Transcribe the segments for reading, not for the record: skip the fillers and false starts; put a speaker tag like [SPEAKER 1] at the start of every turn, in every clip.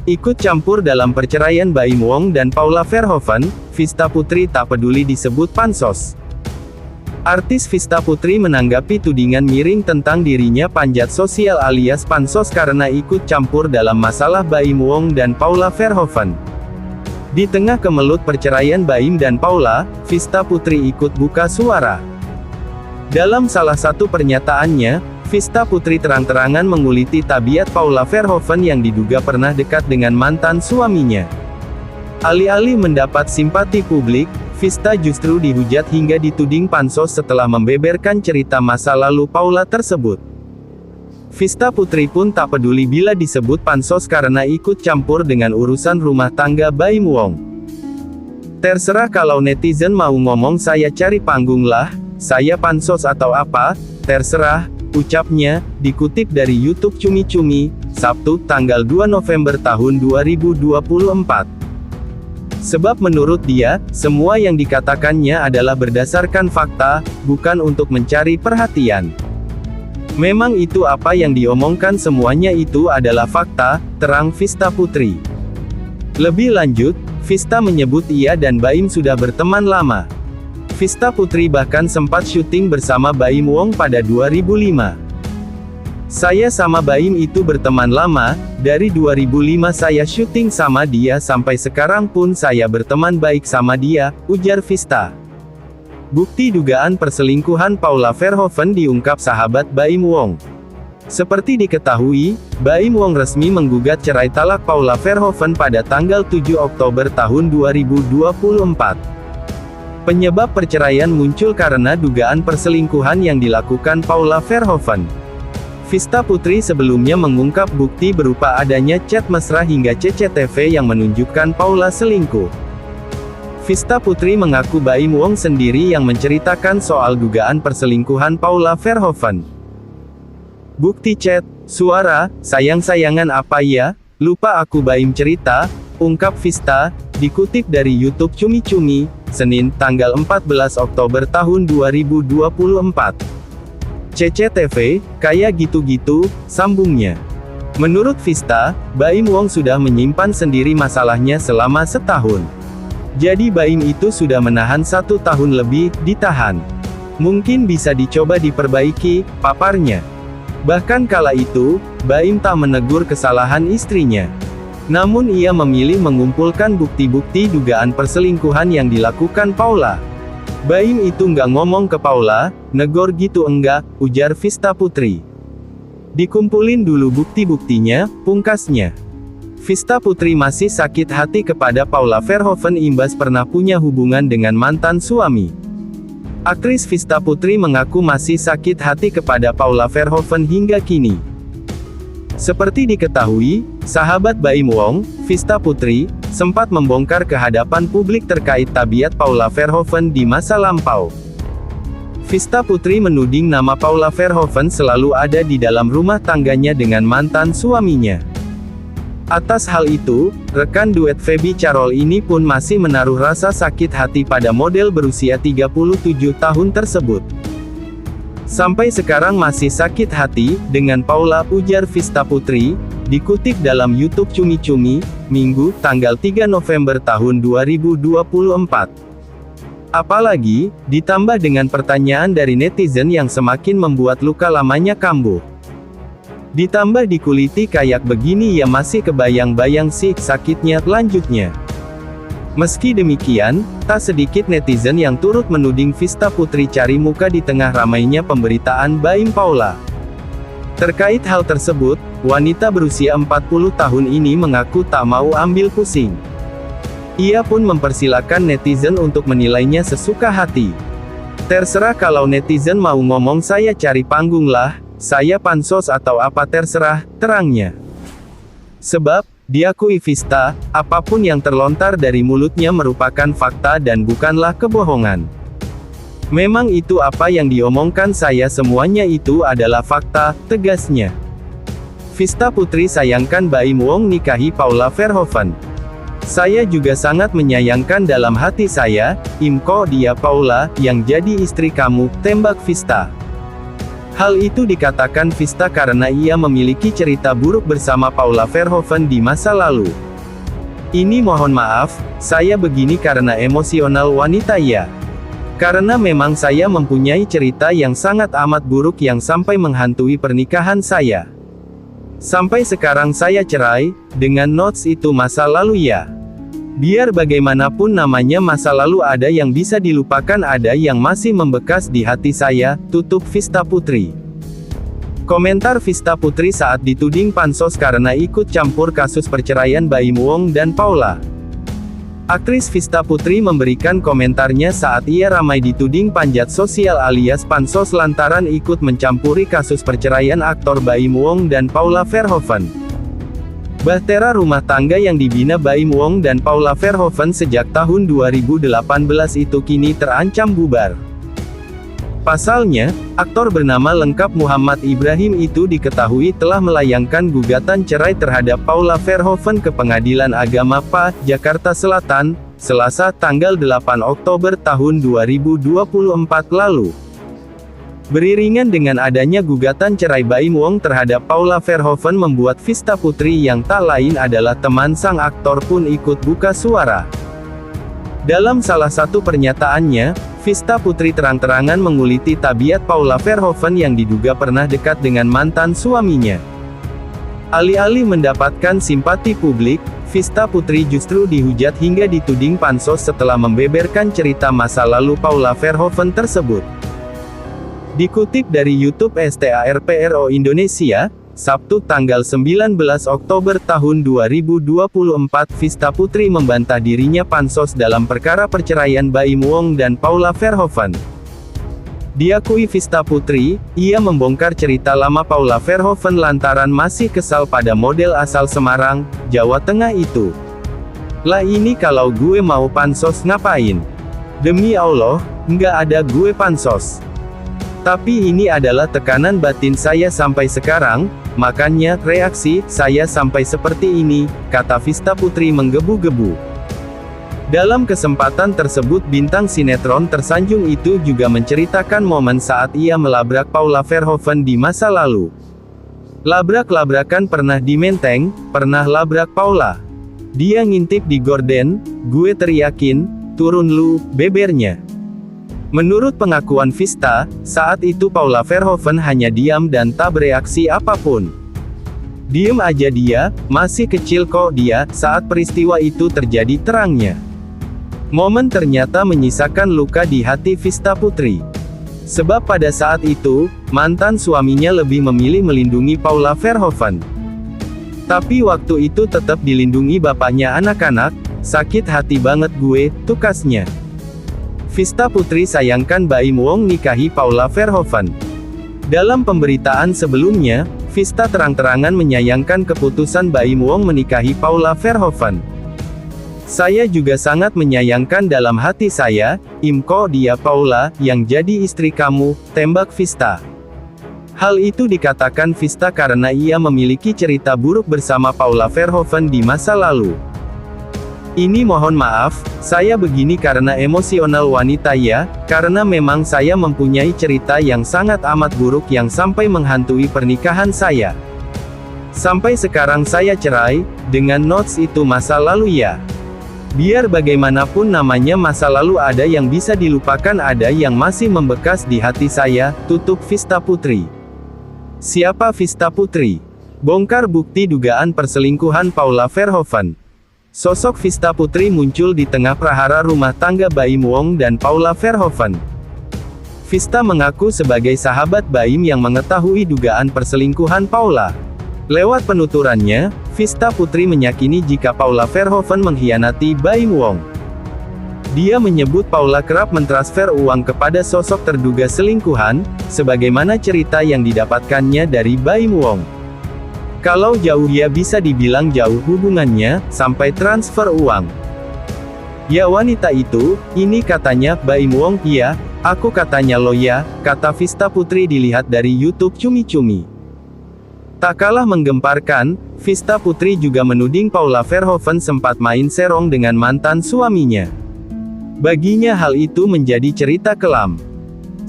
[SPEAKER 1] Ikut campur dalam perceraian Baim Wong dan Paula Verhoeven, Vista Putri tak peduli disebut pansos. Artis Vista Putri menanggapi tudingan miring tentang dirinya panjat sosial alias pansos karena ikut campur dalam masalah Baim Wong dan Paula Verhoeven. Di tengah kemelut perceraian Baim dan Paula, Vista Putri ikut buka suara. Dalam salah satu pernyataannya, Vista Putri terang-terangan menguliti tabiat Paula Verhoeven yang diduga pernah dekat dengan mantan suaminya. Alih-alih mendapat simpati publik, Vista justru dihujat hingga dituding pansos setelah membeberkan cerita masa lalu Paula tersebut. Vista Putri pun tak peduli bila disebut pansos karena ikut campur dengan urusan rumah tangga Baim Wong. Terserah kalau netizen mau ngomong saya cari panggung lah, saya pansos atau apa, terserah, ucapnya, dikutip dari YouTube Cumi Cumi, Sabtu, tanggal 2 November tahun 2024. Sebab menurut dia, semua yang dikatakannya adalah berdasarkan fakta, bukan untuk mencari perhatian. Memang itu apa yang diomongkan semuanya itu adalah fakta, terang Vista Putri. Lebih lanjut, Vista menyebut ia dan Baim sudah berteman lama. Vista Putri bahkan sempat syuting bersama Baim Wong pada 2005. Saya sama Baim itu berteman lama, dari 2005 saya syuting sama dia sampai sekarang pun saya berteman baik sama dia, ujar Vista. Bukti dugaan perselingkuhan Paula Verhoeven diungkap sahabat Baim Wong. Seperti diketahui, Baim Wong resmi menggugat cerai talak Paula Verhoeven pada tanggal 7 Oktober tahun 2024. Penyebab perceraian muncul karena dugaan perselingkuhan yang dilakukan Paula Verhoeven. Vista Putri sebelumnya mengungkap bukti berupa adanya chat mesra hingga CCTV yang menunjukkan Paula selingkuh. Vista Putri mengaku Baim Wong sendiri yang menceritakan soal dugaan perselingkuhan Paula Verhoeven. Bukti chat, suara, sayang-sayangan apa ya, lupa aku Baim cerita, ungkap Vista, dikutip dari YouTube Cumi Cumi, Senin, tanggal 14 Oktober tahun 2024. CCTV, kayak gitu-gitu, sambungnya. Menurut Vista, Baim Wong sudah menyimpan sendiri masalahnya selama setahun. Jadi Baim itu sudah menahan 1 tahun lebih, ditahan. Mungkin bisa dicoba diperbaiki, paparnya. Bahkan kala itu, Baim tak menegur kesalahan istrinya. Namun ia memilih mengumpulkan bukti-bukti dugaan perselingkuhan yang dilakukan Paula. Baim itu nggak ngomong ke Paula, negor gitu enggak, ujar Vista Putri. Dikumpulin dulu bukti-buktinya, pungkasnya. Vista Putri masih sakit hati kepada Paula Verhoeven imbas pernah punya hubungan dengan mantan suami. Aktris Vista Putri mengaku masih sakit hati kepada Paula Verhoeven hingga kini. Seperti diketahui, sahabat Baim Wong, Vista Putri, sempat membongkar ke hadapan publik terkait tabiat Paula Verhoeven di masa lampau. Vista Putri menuding nama Paula Verhoeven selalu ada di dalam rumah tangganya dengan mantan suaminya. Atas hal itu, rekan duet Feby Carol ini pun masih menaruh rasa sakit hati pada model berusia 37 tahun tersebut. Sampai sekarang masih sakit hati dengan Paula, ujar Vista Putri, dikutip dalam YouTube Cumi Cumi, Minggu, tanggal 3 November tahun 2024. Apalagi, ditambah dengan pertanyaan dari netizen yang semakin membuat luka lamanya kambuh. Ditambah dikuliti kayak begini ya masih kebayang-bayang sih sakitnya, lanjutnya. Meski demikian, tak sedikit netizen yang turut menuding Vista Putri cari muka di tengah ramainya pemberitaan Baim Paula. Terkait hal tersebut, wanita berusia 40 tahun ini mengaku tak mau ambil pusing. Ia pun mempersilahkan netizen untuk menilainya sesuka hati. Terserah kalau netizen mau ngomong saya cari panggung lah, saya pansos atau apa terserah, terangnya. Sebab, diakui Vista, apapun yang terlontar dari mulutnya merupakan fakta dan bukanlah kebohongan. Memang itu apa yang diomongkan saya semuanya itu adalah fakta, tegasnya. Vista Putri sayangkan Baim Wong nikahi Paula Verhoeven. Saya juga sangat menyayangkan dalam hati saya, Imko dia Paula, yang jadi istri kamu, tembak Vista. Hal itu dikatakan Vista karena ia memiliki cerita buruk bersama Paula Verhoeven di masa lalu. Ini mohon maaf, saya begini karena emosional wanita ya. Karena memang saya mempunyai cerita yang sangat amat buruk yang sampai menghantui pernikahan saya. Sampai sekarang saya cerai, dengan notes itu masa lalu ya. Biar bagaimanapun namanya masa lalu ada yang bisa dilupakan ada yang masih membekas di hati saya, tutup Vista Putri. Komentar Vista Putri saat dituding pansos karena ikut campur kasus perceraian Baim Wong dan Paula. Aktris Vista Putri memberikan komentarnya saat ia ramai dituding panjat sosial alias pansos lantaran ikut mencampuri kasus perceraian aktor Baim Wong dan Paula Verhoeven. Bahtera rumah tangga yang dibina Baim Wong dan Paula Verhoeven sejak tahun 2018 itu kini terancam bubar. Pasalnya, aktor bernama lengkap Muhammad Ibrahim itu diketahui telah melayangkan gugatan cerai terhadap Paula Verhoeven ke Pengadilan Agama PA, Jakarta Selatan, Selasa tanggal 8 Oktober tahun 2024 lalu. Beriringan dengan adanya gugatan cerai Baim Wong terhadap Paula Verhoeven membuat Vista Putri yang tak lain adalah teman sang aktor pun ikut buka suara. Dalam salah satu pernyataannya, Vista Putri terang-terangan menguliti tabiat Paula Verhoeven yang diduga pernah dekat dengan mantan suaminya. Alih-alih mendapatkan simpati publik, Vista Putri justru dihujat hingga dituding pansos setelah membeberkan cerita masa lalu Paula Verhoeven tersebut. Dikutip dari YouTube STARPRO Indonesia, Sabtu tanggal 19 Oktober tahun 2024 Vista Putri membantah dirinya pansos dalam perkara perceraian Baim Wong dan Paula Verhoeven. Diakui Vista Putri, ia membongkar cerita lama Paula Verhoeven lantaran masih kesal pada model asal Semarang, Jawa Tengah itu. Lah ini kalau gue mau pansos ngapain? Demi Allah, nggak ada gue pansos. Tapi ini adalah tekanan batin saya sampai sekarang, makanya reaksi saya sampai seperti ini, kata Vista Putri menggebu-gebu. Dalam kesempatan tersebut bintang sinetron tersanjung itu juga menceritakan momen saat ia melabrak Paula Verhoeven di masa lalu. Labrak-labrakan pernah di Menteng, pernah labrak Paula. Dia ngintip di gorden, gue teriakin, turun lu, bebernya. Menurut pengakuan Vista, saat itu Paula Verhoeven hanya diam dan tak bereaksi apapun. Diem aja dia, masih kecil kok dia, saat peristiwa itu terjadi terangnya. Momen ternyata menyisakan luka di hati Vista Putri. Sebab pada saat itu, mantan suaminya lebih memilih melindungi Paula Verhoeven. Tapi waktu itu tetap dilindungi bapaknya anak-anak, sakit hati banget gue, tukasnya. Vista Putri sayangkan Baim Wong nikahi Paula Verhoeven. Dalam pemberitaan sebelumnya, Vista terang-terangan menyayangkan keputusan Baim Wong menikahi Paula Verhoeven. Saya juga sangat menyayangkan dalam hati saya, Imko dia Paula, yang jadi istri kamu, tembak Vista. Hal itu dikatakan Vista karena ia memiliki cerita buruk bersama Paula Verhoeven di masa lalu. Ini mohon maaf, saya begini karena emosional wanita ya, karena memang saya mempunyai cerita yang sangat amat buruk yang sampai menghantui pernikahan saya. Sampai sekarang saya cerai, dengan notes itu masa lalu ya. Biar bagaimanapun namanya masa lalu ada yang bisa dilupakan ada yang masih membekas di hati saya, tutup Vista Putri. Siapa Vista Putri? Bongkar bukti dugaan perselingkuhan Paula Verhoeven. Sosok Vista Putri muncul di tengah prahara rumah tangga Baim Wong dan Paula Verhoeven. Vista mengaku sebagai sahabat Baim yang mengetahui dugaan perselingkuhan Paula. Lewat penuturannya, Vista Putri meyakini jika Paula Verhoeven mengkhianati Baim Wong. Dia menyebut Paula kerap mentransfer uang kepada sosok terduga selingkuhan, sebagaimana cerita yang didapatkannya dari Baim Wong. Kalau jauh ya bisa dibilang jauh hubungannya, sampai transfer uang. Ya wanita itu, ini katanya, Baim Wong, iya, aku katanya lo ya, kata Vista Putri dilihat dari YouTube Cumi-Cumi. Tak kalah menggemparkan, Vista Putri juga menuding Paula Verhoeven sempat main serong dengan mantan suaminya. Baginya hal itu menjadi cerita kelam.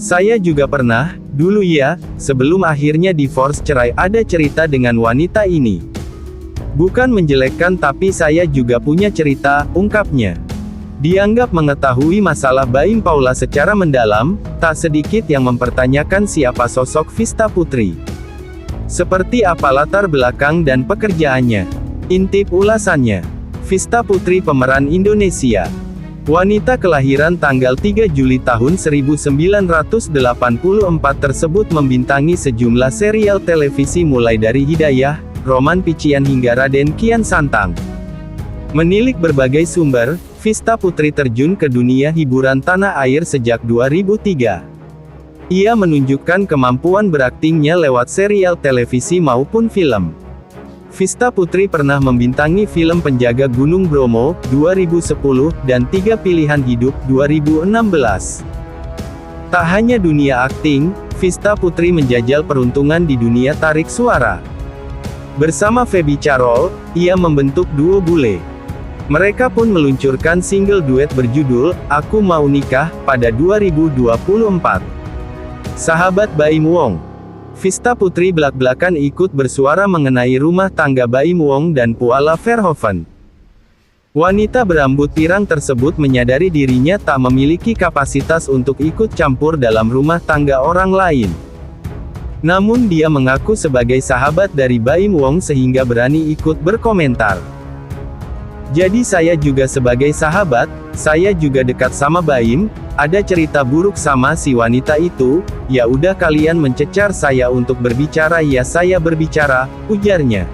[SPEAKER 1] Saya juga pernah, dulu ya, sebelum akhirnya divorce cerai ada cerita dengan wanita ini. Bukan menjelekkan tapi saya juga punya cerita, ungkapnya. Dianggap mengetahui masalah Baim Paula secara mendalam, tak sedikit yang mempertanyakan siapa sosok Vista Putri. Seperti apa latar belakang dan pekerjaannya. Intip ulasannya. Vista Putri pemeran Indonesia. Wanita kelahiran tanggal 3 Juli tahun 1984 tersebut membintangi sejumlah serial televisi mulai dari Hidayah, Roman Pician hingga Raden Kian Santang. Menilik berbagai sumber, Vista Putri terjun ke dunia hiburan tanah air sejak 2003. Ia menunjukkan kemampuan beraktingnya lewat serial televisi maupun film. Vista Putri pernah membintangi film Penjaga Gunung Bromo, 2010, dan Tiga Pilihan Hidup, 2016. Tak hanya dunia akting, Vista Putri menjajal peruntungan di dunia tarik suara. Bersama Feby Carol, ia membentuk duo bule. Mereka pun meluncurkan single duet berjudul, Aku Mau Nikah, pada 2024. Sahabat Baim Wong. Vista Putri belak-belakan ikut bersuara mengenai rumah tangga Baim Wong dan Paula Verhoeven. Wanita berambut pirang tersebut menyadari dirinya tak memiliki kapasitas untuk ikut campur dalam rumah tangga orang lain. Namun dia mengaku sebagai sahabat dari Baim Wong sehingga berani ikut berkomentar. Jadi saya juga sebagai sahabat, saya juga dekat sama Baim, ada cerita buruk sama si wanita itu, ya udah kalian mencecar saya untuk berbicara ya saya berbicara, ujarnya.